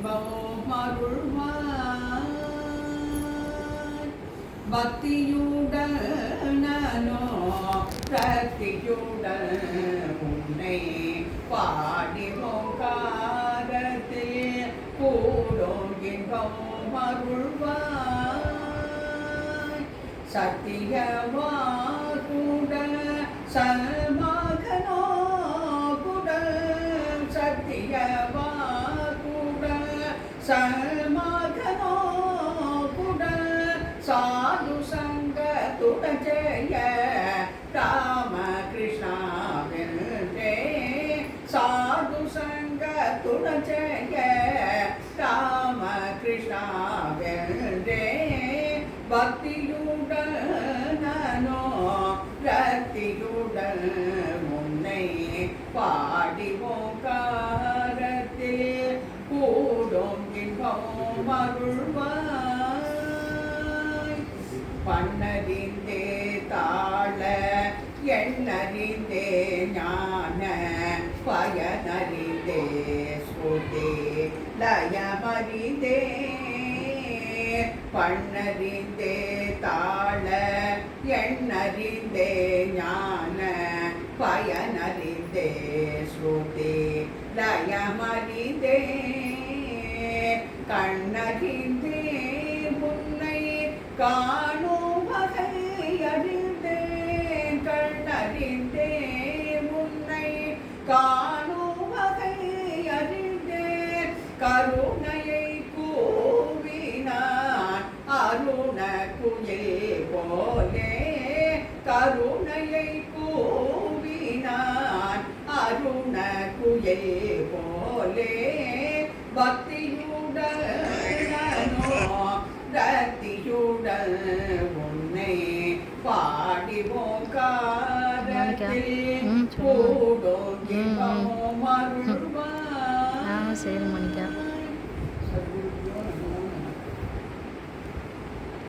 இன்பம் அருள்வாய் பக்தியுடனோ பிரக்தியுடன் உன்னை பாடி ஓங்காரத்தில் கூடும் இன்பம் அருள்வாய் சத்தியவாகுட சல்மாகனோ குடல் சத்தியவாகுட சல்மாகனோ குடல் சாது சங்கத்துடன் ஜெய ராம கிருஷ்ணா வென்றே சாது சங்கத்துடன் ஜெய ராம கிருஷ்ணா வென்றே பக்தியுடனோ ரத்தியுடன் முன்னை பாடி ஓங்காரத்தில் கூடும் இன்பம் அருள்வாய் பண்ணறிந்தே தாழ எண்ணறிந்தே ஞான பயனறிந்தே ஸ்ருதி லயமறிந்தே பண்ணறிந்தே தாழ எண்ணறிந்தே ஞான பயனறிந்தே ஸ்ருதி லயமறிந்தே கண்ணறிந்தே முன்னை காணும் வகை அறிந்தேன் கண்ணறிந்தே முன்னை காணும் வகை அறிந்தேன் கருணையை கூவினான் அருண குயில் போலே கருணையை கூவினான் அருண குயில் போலே பக்தியுடனோ ரத்தியுடன் உன்னை பாடி ஓங்காரத்தில் கூடும் இன்பம் அருள்வாய். சரி மணிக்கா.